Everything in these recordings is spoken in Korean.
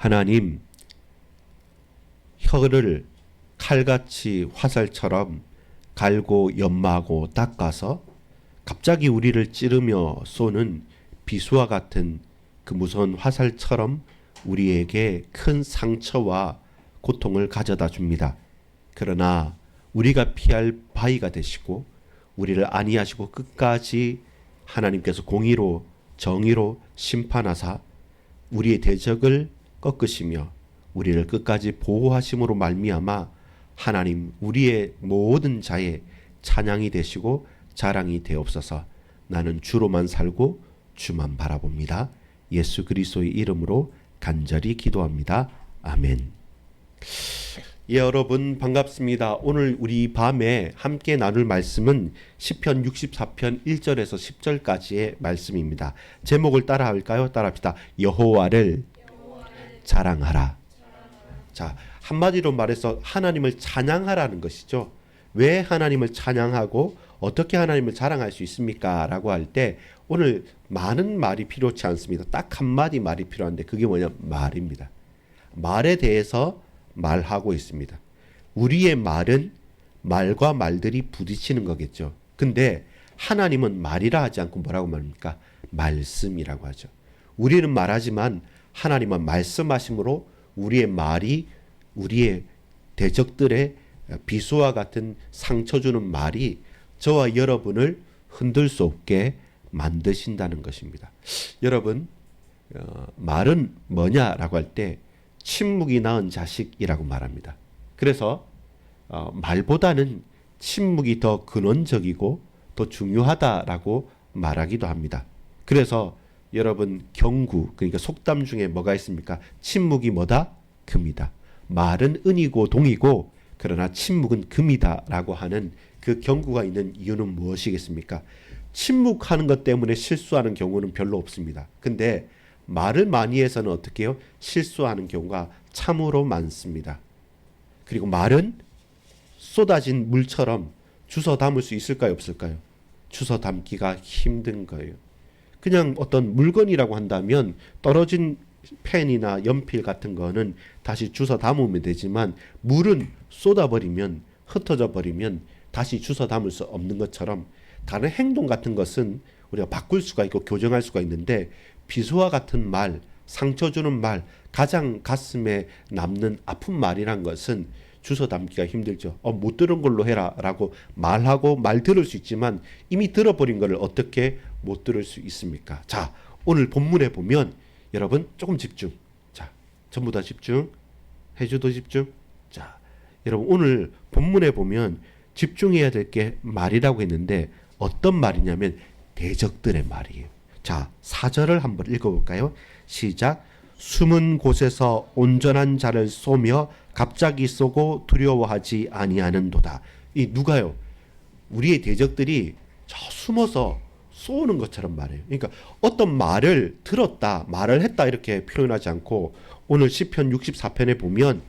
하나님, 혀를 칼같이 화살처럼 갈고 연마하고 닦아서 갑자기 우리를 찌르며 쏘는 비수와 같은 그 무서운 화살처럼 우리에게 큰 상처와 고통을 가져다 줍니다. 그러나 우리가 피할 바위가 되시고 우리를 안위하시고 끝까지 하나님께서 공의로 정의로 심판하사 우리의 대적을 꺾으시며 우리를 끝까지 보호하심으로 말미암아 하나님 우리의 모든 자의 찬양이 되시고 자랑이 되옵소서. 나는 주로만 살고 주만 바라봅니다. 예수 그리스도의 이름으로 간절히 기도합니다. 아멘. 예, 여러분 반갑습니다. 오늘 우리 밤에 함께 나눌 말씀은 시편 64편 1절에서 10절까지의 말씀입니다. 제목을 따라 할까요? 따라합시다. 여호와를 자랑하라. 자, 한마디로 말해서 하나님을 찬양하라는 것이죠. 왜 하나님을 찬양하고 어떻게 하나님을 자랑할 수 있습니까? 라고 할 때 오늘 많은 말이 필요치 않습니다. 딱 한마디 말이 필요한데 그게 뭐냐? 말입니다. 말에 대해서 말하고 있습니다. 우리의 말은 말과 말들이 부딪히는 거겠죠. 근데 하나님은 말이라 하지 않고 뭐라고 말합니까? 말씀이라고 하죠. 우리는 말하지만 하나님은 말씀하심으로 우리의 말이 우리의 대적들의 비수와 같은 상처 주는 말이 저와 여러분을 흔들 수 없게 만드신다는 것입니다. 여러분, 말은 뭐냐라고 할 때 침묵이 낳은 자식이라고 말합니다. 그래서 말보다는 침묵이 더 근원적이고 더 중요하다라고 말하기도 합니다. 그래서 여러분 경구, 그러니까 속담 중에 뭐가 있습니까? 침묵이 뭐다? 금이다. 말은 은이고 동이고 그러나 침묵은 금이다라고 하는 그 경구가 있는 이유는 무엇이겠습니까? 침묵하는 것 때문에 실수하는 경우는 별로 없습니다. 근데 말을 많이 해서는 어떻게 해요? 실수하는 경우가 참으로 많습니다. 그리고 말은 쏟아진 물처럼 주워 담을 수 있을까요? 없을까요? 주워 담기가 힘든 거예요. 그냥 어떤 물건이라고 한다면 떨어진 펜이나 연필 같은 거는 다시 주워 담으면 되지만 물은 쏟아버리면 흩어져 버리면 다시 주워 담을 수 없는 것처럼 다른 행동 같은 것은 우리가 바꿀 수가 있고 교정할 수가 있는데 비수와 같은 말, 상처 주는 말, 가장 가슴에 남는 아픈 말이란 것은 주워 담기가 힘들죠. 못 들은 걸로 해라 라고 말하고 말 들을 수 있지만 이미 들어버린 거를 어떻게 못 들을 수 있습니까? 자, 오늘 본문에 보면 여러분 조금 집중. 자, 전부 다 집중. 해주도 집중. 자, 여러분 오늘 본문에 보면 집중해야 될 게 말이라고 했는데 어떤 말이냐면 대적들의 말이에요. 자, 4절을 한번 읽어볼까요? 시작. 숨은 곳에서 온전한 자를 쏘며 갑자기 쏘고 두려워하지 아니하는도다. 이 누가요? 우리의 대적들이 저 숨어서 쏘는 것처럼 말해요. 그러니까 어떤 말을 들었다, 말을 했다 이렇게 표현하지 않고 오늘 시편 64편에 보면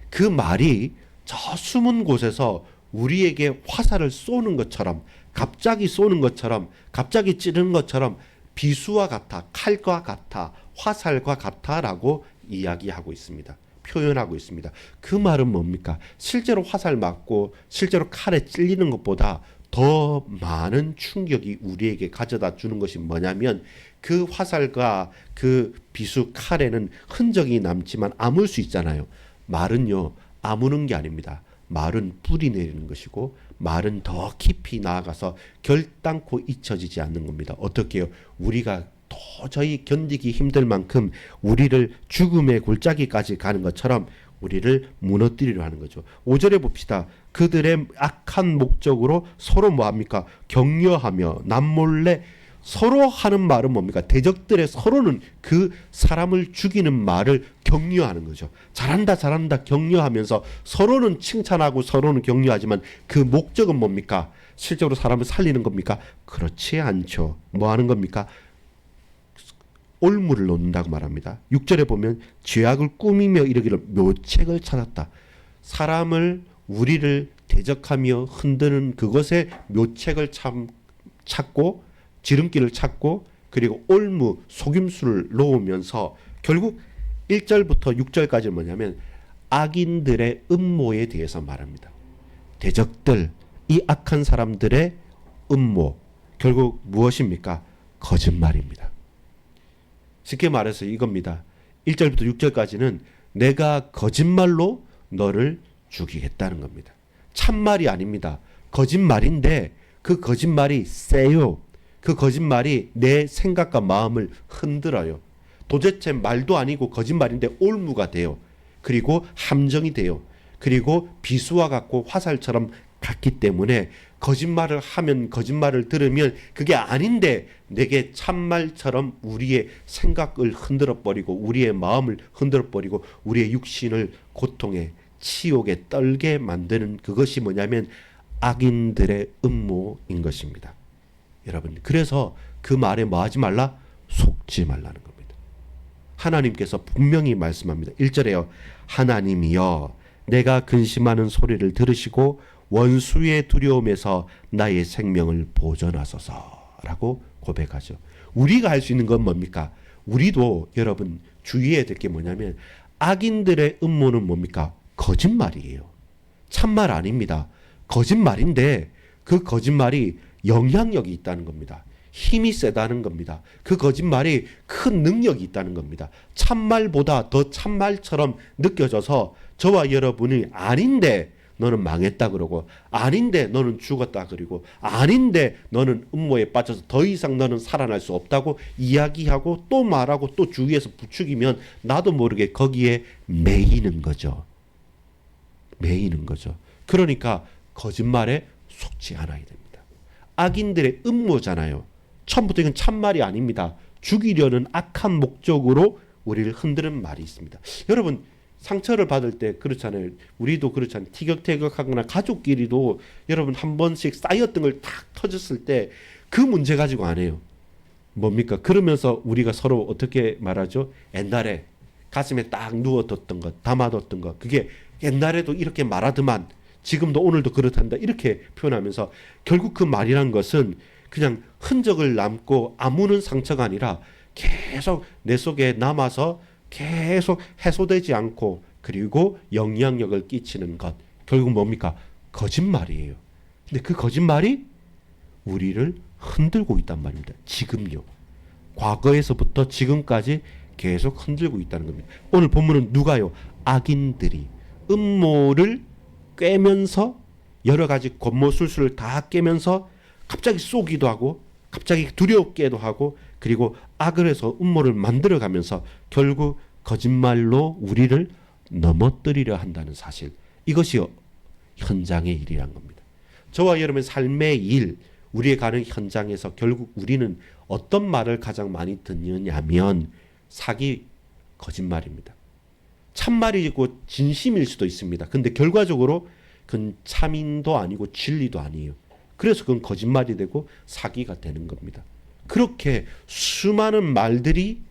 그 말이 저 숨은 곳에서 우리에게 화살을 쏘는 것처럼 갑자기 쏘는 것처럼 갑자기 찌르는 것처럼 비수와 같아, 칼과 같아, 화살과 같아라고 이야기하고 있습니다. 표현하고 있습니다. 그 말은 뭡니까? 실제로 화살 맞고 실제로 칼에 찔리는 것보다 더 많은 충격이 우리에게 가져다 주는 것이 뭐냐면 그 화살과 그 비수 칼에는 흔적이 남지만 아물 수 있잖아요. 말은요, 아무는 게 아닙니다. 말은 뿌리 내리는 것이고 말은 더 깊이 나아가서 결단코 잊혀지지 않는 겁니다. 어떻게 해요? 우리가 도저히 견디기 힘들 만큼 우리를 죽음의 골짜기까지 가는 것처럼 우리를 무너뜨리려 하는 거죠. 5절에 봅시다. 그들의 악한 목적으로 서로 뭐합니까? 격려하며 남몰래 서로 하는 말은 뭡니까? 대적들의 서로는 그 사람을 죽이는 말을 격려하는 거죠. 잘한다 잘한다 격려하면서 서로는 칭찬하고 서로는 격려하지만 그 목적은 뭡니까? 실제로 사람을 살리는 겁니까? 그렇지 않죠. 뭐 하는 겁니까? 올무를 놓는다고 말합니다. 6절에 보면 죄악을 꾸미며 이르기를 묘책을 찾았다. 사람을 우리를 대적하며 흔드는 그것에 묘책을 찾고 지름길을 찾고 그리고 올무 속임수를 놓으면서 결국 1절부터 6절까지는 뭐냐면 악인들의 음모에 대해서 말합니다. 대적들, 이 악한 사람들의 음모, 결국 무엇입니까? 거짓말입니다. 쉽게 말해서 이겁니다. 1절부터 6절까지는 내가 거짓말로 너를 죽이겠다는 겁니다. 참말이 아닙니다. 거짓말인데 그 거짓말이 세요. 그 거짓말이 내 생각과 마음을 흔들어요. 도대체 말도 아니고 거짓말인데 올무가 돼요. 그리고 함정이 돼요. 그리고 비수와 같고 화살처럼 같기 때문에 거짓말을 하면, 거짓말을 들으면 그게 아닌데 내게 참말처럼 우리의 생각을 흔들어버리고 우리의 마음을 흔들어버리고 우리의 육신을 고통에 치욕에 떨게 만드는 그것이 뭐냐면 악인들의 음모인 것입니다. 여러분, 그래서 그 말에 뭐 하지 말라? 속지 말라는 겁니다. 하나님께서 분명히 말씀합니다. 1절에요. 하나님이여 내가 근심하는 소리를 들으시고 원수의 두려움에서 나의 생명을 보존하소서라고 고백하죠. 우리가 할 수 있는 건 뭡니까? 우리도 여러분 주의해야 될 게 뭐냐면 악인들의 음모는 뭡니까? 거짓말이에요. 참말 아닙니다. 거짓말인데 그 거짓말이 영향력이 있다는 겁니다. 힘이 세다는 겁니다. 그 거짓말이 큰 능력이 있다는 겁니다. 참말보다 더 참말처럼 느껴져서 저와 여러분이 아닌데 너는 망했다 그러고 아닌데 너는 죽었다 그러고 아닌데 너는 음모에 빠져서 더 이상 너는 살아날 수 없다고 이야기하고 또 말하고 또 주위에서 부추기면 나도 모르게 거기에 매이는 거죠. 매이는 거죠. 그러니까 거짓말에 속지 않아야 됩니다. 악인들의 음모잖아요. 처음부터 이건 참말이 아닙니다. 죽이려는 악한 목적으로 우리를 흔드는 말이 있습니다. 여러분 상처를 받을 때 그렇잖아요. 우리도 그렇잖아요. 티격태격하거나 가족끼리도 여러분 한 번씩 쌓였던 걸 탁 터졌을 때 그 문제 가지고 안 해요. 뭡니까? 그러면서 우리가 서로 어떻게 말하죠? 옛날에 가슴에 딱 누워뒀던 것, 담아뒀던 것, 그게 옛날에도 이렇게 말하더만 지금도 오늘도 그렇단다 이렇게 표현하면서 결국 그 말이란 것은 그냥 흔적을 남고 아무는 상처가 아니라 계속 내 속에 남아서 계속 해소되지 않고 그리고 영향력을 끼치는 것, 결국 뭡니까? 거짓말이에요. 근데 그 거짓말이 우리를 흔들고 있단 말입니다. 지금요. 과거에서부터 지금까지 계속 흔들고 있다는 겁니다. 오늘 본문은 누가요? 악인들이 음모를 꿰면서 여러 가지 권모술수를 다 깨면서 갑자기 쏘기도 하고 갑자기 두렵게도 하고 그리고 악을 해서 음모를 만들어가면서 결국 거짓말로 우리를 넘어뜨리려 한다는 사실, 이것이 현장의 일이란 겁니다. 저와 여러분의 삶의 일, 우리의 가는 현장에서 결국 우리는 어떤 말을 가장 많이 듣느냐면 사기, 거짓말입니다. 참말이고 진심일 수도 있습니다. 근데 결과적으로 그건 참인도 아니고 진리도 아니에요. 그래서 그건 거짓말이 되고 사기가 되는 겁니다. 그렇게 수많은 말들이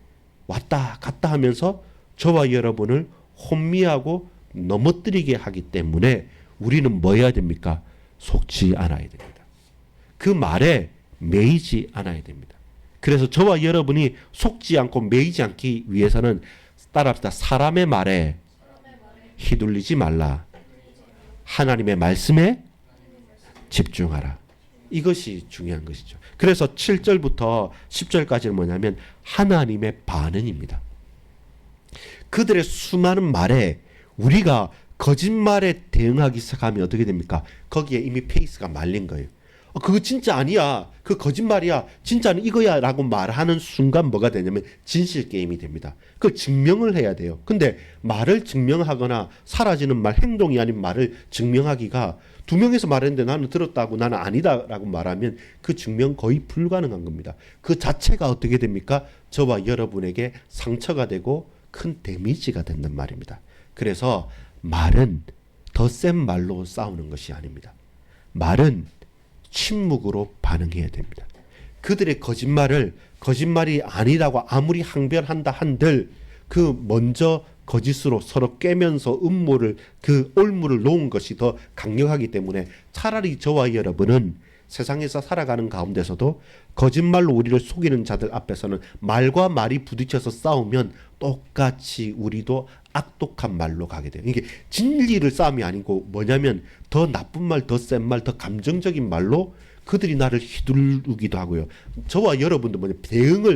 왔다 갔다 하면서 저와 여러분을 혼미하고 넘어뜨리게 하기 때문에 우리는 뭐 해야 됩니까? 속지 않아야 됩니다. 그 말에 매이지 않아야 됩니다. 그래서 저와 여러분이 속지 않고 매이지 않기 위해서는 따라합시다. 사람의 말에 휘둘리지 말라. 하나님의 말씀에 집중하라. 이것이 중요한 것이죠. 그래서 7절부터 10절까지는 뭐냐면 하나님의 반응입니다. 그들의 수많은 말에 우리가 거짓말에 대응하기 시작하면 어떻게 됩니까? 거기에 이미 페이스가 말린 거예요. 그거 진짜 아니야. 그 거짓말이야. 진짜는 이거야 라고 말하는 순간 뭐가 되냐면 진실 게임이 됩니다. 그걸 증명을 해야 돼요. 근데 말을 증명하거나 사라지는 말, 행동이 아닌 말을 증명하기가 두 명에서 말했는데 나는 들었다고 나는 아니다라고 말하면 그 증명 거의 불가능한 겁니다. 그 자체가 어떻게 됩니까? 저와 여러분에게 상처가 되고 큰 데미지가 된단 말입니다. 그래서 말은 더 센 말로 싸우는 것이 아닙니다. 말은 침묵으로 반응해야 됩니다. 그들의 거짓말을 거짓말이 아니라고 아무리 항변한다 한들 그 먼저 거짓으로 서로 깨면서 음모를 그 올무를 놓은 것이 더 강력하기 때문에 차라리 저와 여러분은 세상에서 살아가는 가운데서도 거짓말로 우리를 속이는 자들 앞에서는 말과 말이 부딪혀서 싸우면 똑같이 우리도 악독한 말로 가게 돼요. 이게 진리를 싸움이 아니고 뭐냐면 더 나쁜 말, 더 센 말, 더 감정적인 말로 그들이 나를 휘두르기도 하고요. 저와 여러분도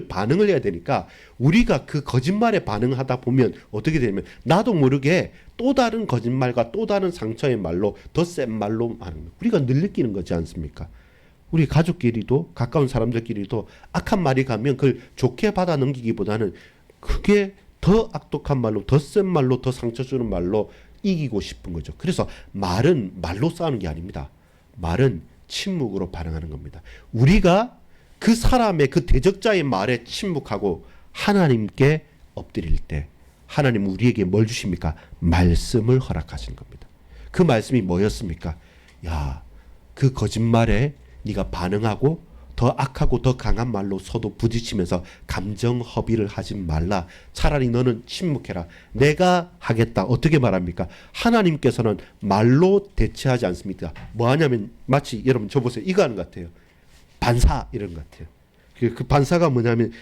반응을 해야 되니까 우리가 그 거짓말에 반응하다 보면 어떻게 되냐면 나도 모르게 또 다른 거짓말과 또 다른 상처의 말로 더 센 말로 하는 거예요. 우리가 늘 느끼는 거지 않습니까? 우리 가족끼리도 가까운 사람들끼리도 악한 말이 가면 그걸 좋게 받아 넘기기보다는 그게 더 악독한 말로 더 센 말로 더 상처 주는 말로 이기고 싶은 거죠. 그래서 말은 말로 싸우는 게 아닙니다. 말은 침묵으로 반응하는 겁니다. 우리가 그 사람의 그 대적자의 말에 침묵하고 하나님께 엎드릴 때 하나님은 우리에게 뭘 주십니까? 말씀을 허락하시는 겁니다. 그 말씀이 뭐였습니까? 야, 그 거짓말에 네가 반응하고 더 악하고 더 강한 말로 서로 부딪히면서 감정 허비를 하지 말라. 차라리 너는 침묵해라. 내가 하겠다. 어떻게 말합니까? 하나님께서는 말로 대체하지 않습니다. 뭐 하냐면 마치 여러분 저 보세요. 이거 하는 것 같아요. 반사 이런 것 같아요. 그 반사가 뭐냐면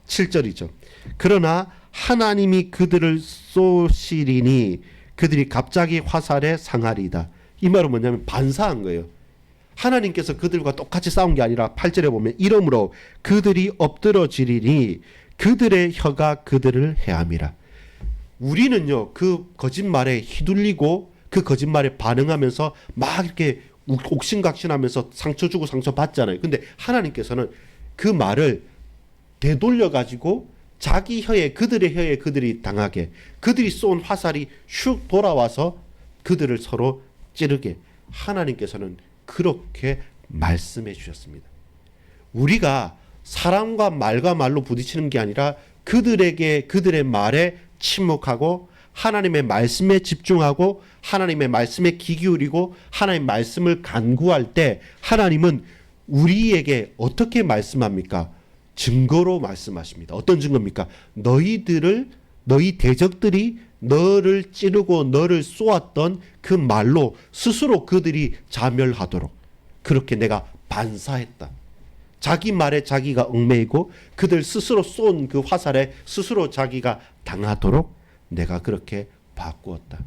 7절이죠. 그러나 하나님이 그들을 쏘시리니 그들이 갑자기 화살에 상하리이다. 이 말은 뭐냐면 반사한 거예요. 하나님께서 그들과 똑같이 싸운 게 아니라 8절에 보면 이러므로 그들이 엎드러지리니 그들의 혀가 그들을 해함이라. 우리는요 그 거짓말에 휘둘리고 그 거짓말에 반응하면서 막 이렇게 옥신각신하면서 상처 주고 상처 받잖아요. 근데 하나님께서는 그 말을 되돌려 가지고 자기 혀에 그들의 혀에 그들이 당하게 그들이 쏜 화살이 슉 돌아와서 그들을 서로 찌르게 하나님께서는 그렇게 말씀해 주셨습니다. 우리가 사람과 말과 말로 부딪히는 게 아니라 그들에게 그들의 말에 침묵하고 하나님의 말씀에 집중하고 하나님의 말씀에 귀 기울이고 하나님의 말씀을 간구할 때 하나님은 우리에게 어떻게 말씀합니까? 증거로 말씀하십니다. 어떤 증거입니까? 너희 대적들이 너를 찌르고 너를 쏘았던 그 말로 스스로 그들이 자멸하도록 그렇게 내가 반사했다. 자기 말에 자기가 얽매이고 그들 스스로 쏜 그 화살에 스스로 자기가 당하도록 내가 그렇게 바꾸었다.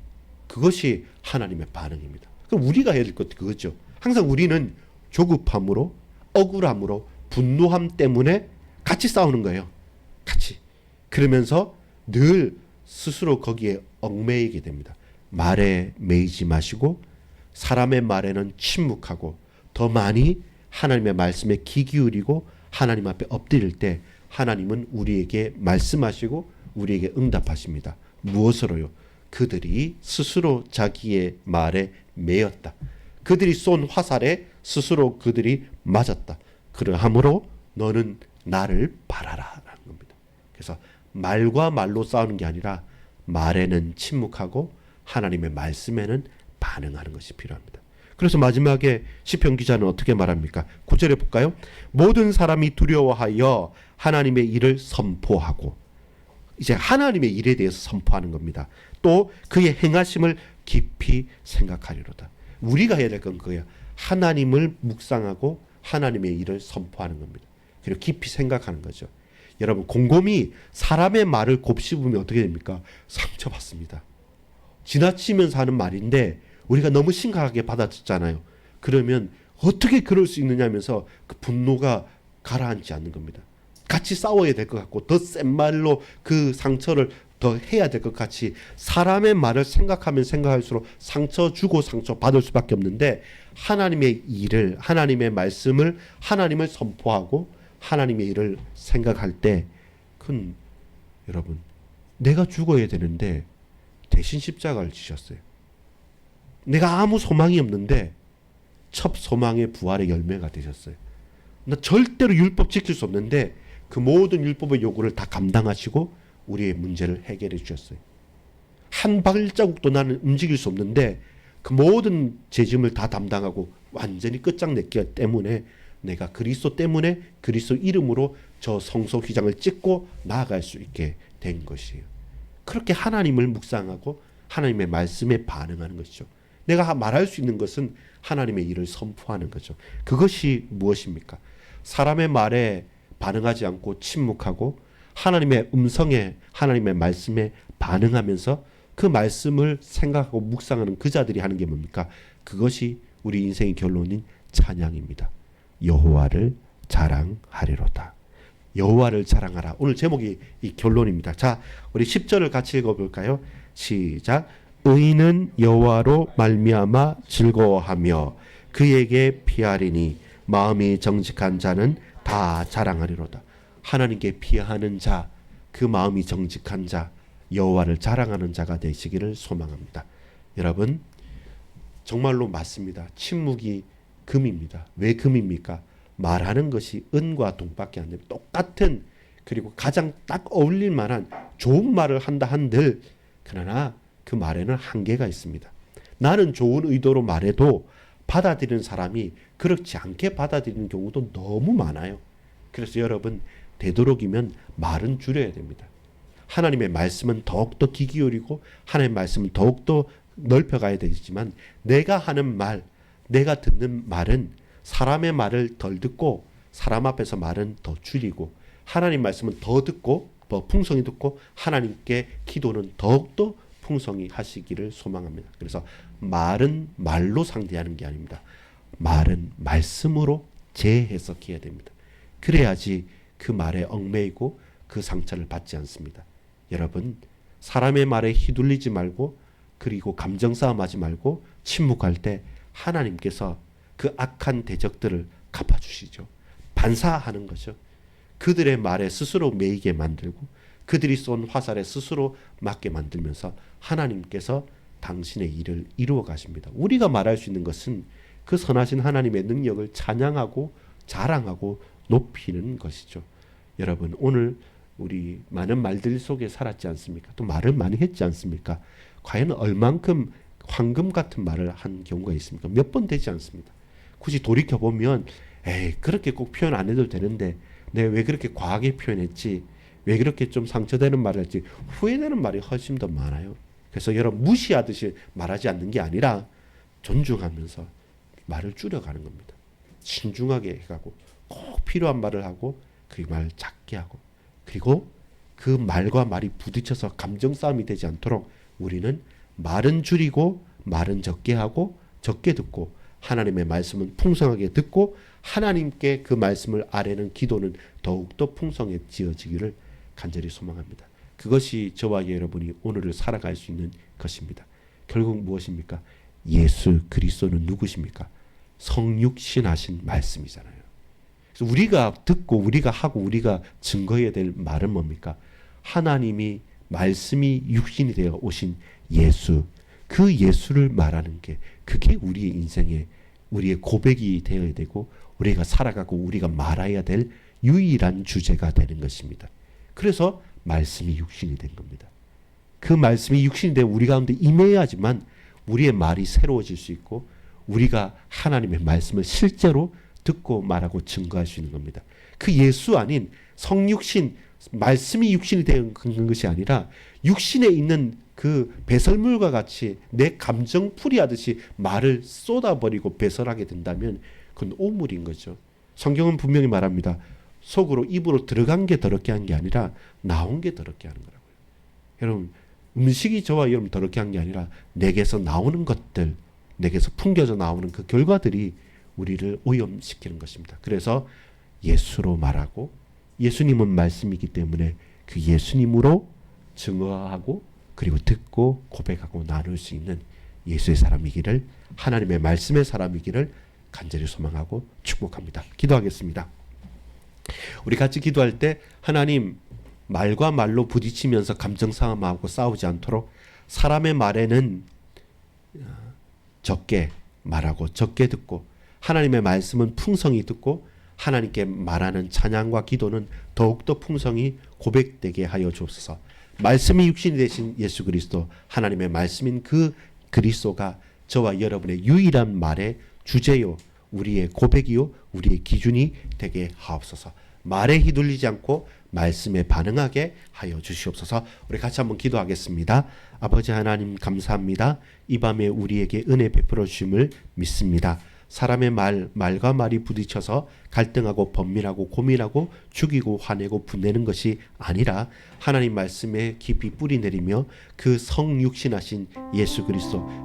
그것이 하나님의 반응입니다. 그럼 우리가 해야 될 것도 그거죠. 항상 우리는 조급함으로 억울함으로 분노함 때문에 같이 싸우는 거예요. 같이. 그러면서 늘 스스로 거기에 얽매이게 됩니다. 말에 매이지 마시고 사람의 말에는 침묵하고 더 많이 하나님의 말씀에 귀 기울이고 하나님 앞에 엎드릴 때 하나님은 우리에게 말씀하시고 우리에게 응답하십니다. 무엇으로요? 그들이 스스로 자기의 말에 매였다. 그들이 쏜 화살에 스스로 그들이 맞았다. 그러함으로 너는 나를 바라라 라는 겁니다. 그래서 말과 말로 싸우는 게 아니라 말에는 침묵하고 하나님의 말씀에는 반응하는 것이 필요합니다. 그래서 마지막에 시편 기자는 어떻게 말합니까? 9절에 볼까요? 모든 사람이 두려워하여 하나님의 일을 선포하고 이제 하나님의 일에 대해서 선포하는 겁니다. 또 그의 행하심을 깊이 생각하리로다. 우리가 해야 될 건 그거야. 하나님을 묵상하고 하나님의 일을 선포하는 겁니다. 그리고 깊이 생각하는 거죠. 여러분 곰곰이 사람의 말을 곱씹으면 어떻게 됩니까? 상처받습니다. 지나치면서 하는 말인데 우리가 너무 심각하게 받아듣잖아요. 그러면 어떻게 그럴 수 있느냐 하면서 그 분노가 가라앉지 않는 겁니다. 같이 싸워야 될 것 같고 더 센 말로 그 상처를 더 해야 될 것 같이 사람의 말을 생각하면 생각할수록 상처 주고 상처 받을 수밖에 없는데 하나님의 일을 하나님의 말씀을 하나님을 선포하고 하나님의 일을 생각할 때 그건 여러분 내가 죽어야 되는데 대신 십자가를 지셨어요. 내가 아무 소망이 없는데 첫 소망의 부활의 열매가 되셨어요. 나 절대로 율법 지킬 수 없는데 그 모든 율법의 요구를 다 감당하시고 우리의 문제를 해결해 주셨어요. 한 발자국도 나는 움직일 수 없는데 그 모든 죄짐을 다 담당하고 완전히 끝장냈기 때문에 내가 그리스도 때문에 그리스도 이름으로 저 성소 휘장을 찍고 나아갈 수 있게 된 것이에요. 그렇게 하나님을 묵상하고 하나님의 말씀에 반응하는 것이죠. 내가 말할 수 있는 것은 하나님의 일을 선포하는 거죠. 그것이 무엇입니까? 사람의 말에 반응하지 않고 침묵하고 하나님의 음성에, 하나님의 말씀에 반응하면서 그 말씀을 생각하고 묵상하는 그 자들이 하는 게 뭡니까? 그것이 우리 인생의 결론인 찬양입니다. 여호와를 자랑하리로다. 여호와를 자랑하라. 오늘 제목이 이 결론입니다. 자, 우리 10절을 같이 읽어볼까요? 시작. 의인은 여호와로 말미암아 즐거워하며 그에게 피하리니 마음이 정직한 자는 다 자랑하리로다. 하나님께 피하는 자, 그 마음이 정직한 자, 여호와를 자랑하는 자가 되시기를 소망합니다. 여러분, 정말로 맞습니다. 침묵이 금입니다. 왜 금입니까? 말하는 것이 은과 동밖에 안 됩니다. 똑같은, 그리고 가장 딱 어울릴 만한 좋은 말을 한다 한들, 그러나 그 말에는 한계가 있습니다. 나는 좋은 의도로 말해도 받아들이는 사람이 그렇지 않게 받아들이는 경우도 너무 많아요. 그래서 여러분, 되도록이면 말은 줄여야 됩니다. 하나님의 말씀은 더욱더 귀 기울이고 하나님의 말씀은 더욱더 넓혀가야 되지만, 내가 하는 말, 내가 듣는 말은 사람의 말을 덜 듣고 사람 앞에서 말은 더 줄이고, 하나님 말씀은 더 듣고 더 풍성히 듣고 하나님께 기도는 더욱더 풍성히 하시기를 소망합니다. 그래서 말은 말로 상대하는 게 아닙니다. 말은 말씀으로 재해석해야 됩니다. 그래야지 그 말에 얽매이고 그 상처를 받지 않습니다. 여러분, 사람의 말에 휘둘리지 말고, 그리고 감정 싸움하지 말고 침묵할 때 하나님께서 그 악한 대적들을 갚아주시죠. 반사하는 거죠. 그들의 말에 스스로 매이게 만들고 그들이 쏜 화살에 스스로 맞게 만들면서 하나님께서 당신의 일을 이루어 가십니다. 우리가 말할 수 있는 것은 그 선하신 하나님의 능력을 찬양하고 자랑하고 높이는 것이죠. 여러분, 오늘 우리 많은 말들 속에 살았지 않습니까? 또 말을 많이 했지 않습니까? 과연 얼만큼 황금 같은 말을 한 경우가 있습니까? 몇 번 되지 않습니다. 굳이 돌이켜보면 에이, 그렇게 꼭 표현 안 해도 되는데 내가 왜 그렇게 과하게 표현했지, 왜 그렇게 좀 상처되는 말을 했지, 후회되는 말이 훨씬 더 많아요. 그래서 여러분, 무시하듯이 말하지 않는 게 아니라 존중하면서 말을 줄여가는 겁니다. 신중하게 해가고 꼭 필요한 말을 하고 그 말 작게 하고, 그리고 그 말과 말이 부딪혀서 감정 싸움이 되지 않도록 우리는 말은 줄이고 말은 적게 하고 적게 듣고 하나님의 말씀은 풍성하게 듣고 하나님께 그 말씀을 아뢰는 기도는 더욱더 풍성해지어지기를 간절히 소망합니다. 그것이 저와 여러분이 오늘을 살아갈 수 있는 것입니다. 결국 무엇입니까? 예수 그리스도는 누구십니까? 성육신하신 말씀이잖아요. 그래서 우리가 듣고 우리가 하고 우리가 증거해야 될 말은 뭡니까? 하나님이 말씀이 육신이 되어 오신 예수, 그 예수를 말하는 게, 그게 우리의 인생의 우리의 고백이 되어야 되고 우리가 살아가고 우리가 말해야 될 유일한 주제가 되는 것입니다. 그래서 말씀이 육신이 된 겁니다. 그 말씀이 육신이 되어 우리 가운데 임해야지만 우리의 말이 새로워질 수 있고 우리가 하나님의 말씀을 실제로 듣고 말하고 증거할 수 있는 겁니다. 그 예수 아닌 성육신, 말씀이 육신이 된 것이 아니라 육신에 있는 그 배설물과 같이 내 감정풀이 하듯이 말을 쏟아버리고 배설하게 된다면 그건 오물인 거죠. 성경은 분명히 말합니다. 속으로 입으로 들어간 게 더럽게 한 게 아니라 나온 게 더럽게 하는 거라고요. 여러분, 음식이 저와 여러분 더럽게 한 게 아니라 내게서 나오는 것들, 내게서 풍겨져 나오는 그 결과들이 우리를 오염시키는 것입니다. 그래서 예수로 말하고, 예수님은 말씀이기 때문에 그 예수님으로 증거하고 그리고 듣고 고백하고 나눌 수 있는 예수의 사람이기를, 하나님의 말씀의 사람이기를 간절히 소망하고 축복합니다. 기도하겠습니다. 우리 같이 기도할 때 하나님, 말과 말로 부딪히면서 감정 싸움하고 싸우지 않도록 사람의 말에는 적게 말하고 적게 듣고 하나님의 말씀은 풍성히 듣고 하나님께 말하는 찬양과 기도는 더욱더 풍성히 고백되게 하여 주옵소서. 말씀이 육신이 되신 예수 그리스도, 하나님의 말씀인 그 그리스도가 저와 여러분의 유일한 말의 주제요, 우리의 고백이요, 우리의 기준이 되게 하옵소서. 말에 휘둘리지 않고 말씀에 반응하게 하여 주시옵소서. 우리 같이 한번 기도하겠습니다. 아버지 하나님 감사합니다. 이 밤에 우리에게 은혜 베풀어 주심을 믿습니다. 사람의 말과 말이 부딪혀서 갈등하고 번민하고 고민하고 죽이고 화내고 분내는 것이 아니라 하나님 말씀에 깊이 뿌리 내리며 그 성육신하신 예수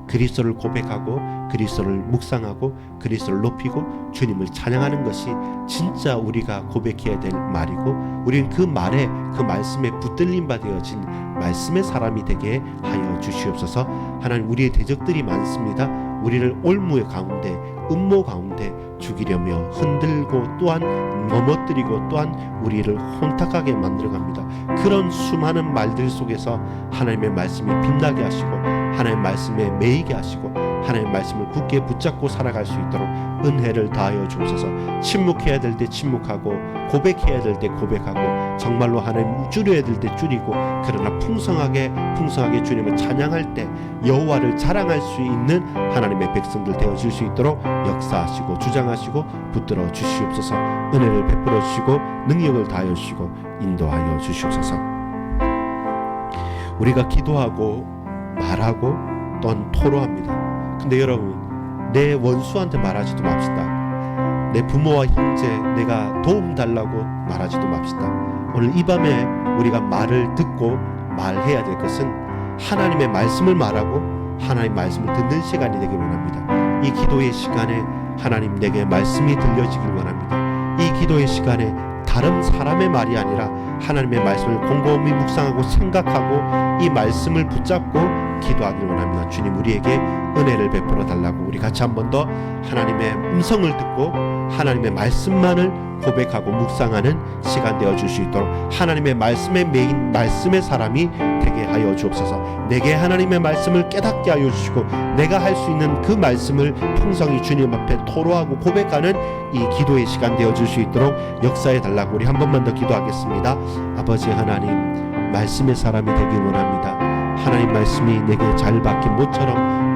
그리스도를 고백하고 그리스도를 묵상하고 그리스도를 높이고 주님을 찬양하는 것이 진짜 우리가 고백해야 될 말이고, 우리는 그 말에 그 말씀에 붙들림 바 되어진 말씀의 사람이 되게 하여 주시옵소서. 하나님, 우리의 대적들이 많습니다. 우리를 올무 가운데 음모 가운데 죽이려며 흔들고 또한 넘어뜨리고 또한 우리를 혼탁하게 만들어갑니다. 그런 수많은 말들 속에서 하나님의 말씀이 빛나게 하시고 하나님의 말씀에 매이게 하시고 하나님의 말씀을 굳게 붙잡고 살아갈 수 있도록 은혜를 다하여 주옵소서. 침묵해야 될 때 침묵하고 고백해야 될 때 고백하고 정말로 하나님 줄여야 될 때 줄이고, 그러나 풍성하게 주님을 찬양할 때 여호와를 자랑할 수 있는 하나님의 백성들 되어질 수 있도록 역사하시고 주장하시고 붙들어 주시옵소서. 은혜를 베풀어 주시고 능력을 다하여 주시고 인도하여 주시옵소서. 우리가 기도하고 말하고 또한 토로합니다. 근데 여러분, 내 원수한테 말하지도 맙시다. 내 부모와 형제 내가 도움 달라고 말하지도 맙시다. 오늘 이 밤에 우리가 말을 듣고 말해야 될 것은 하나님의 말씀을 말하고 하나님의 말씀을 듣는 시간이 되길 원합니다. 이 기도의 시간에 하나님 내게 말씀이 들려지길 원합니다. 이 기도의 시간에 다른 사람의 말이 아니라 하나님의 말씀을 곰곰이 묵상하고 생각하고 이 말씀을 붙잡고 기도하길 원합니다. 주님, 우리에게 은혜를 베풀어 달라고 우리 같이 한 번 더 하나님의 음성을 듣고 하나님의 말씀만을 고백하고 묵상하는 시간 되어줄 수 있도록 하나님의 말씀에 매인 말씀의 사람이 되게 하여 주옵소서. 내게 하나님의 말씀을 깨닫게 하여 주시고 내가 할 수 있는 그 말씀을 풍성히 주님 앞에 토로하고 고백하는 이 기도의 시간 되어줄 수 있도록 역사해 달라고 우리 한 번만 더 기도하겠습니다. 아버지 하나님, 말씀의 사람이 되길 원합니다. 하나님 말씀이 내게 잘 박힌 모처럼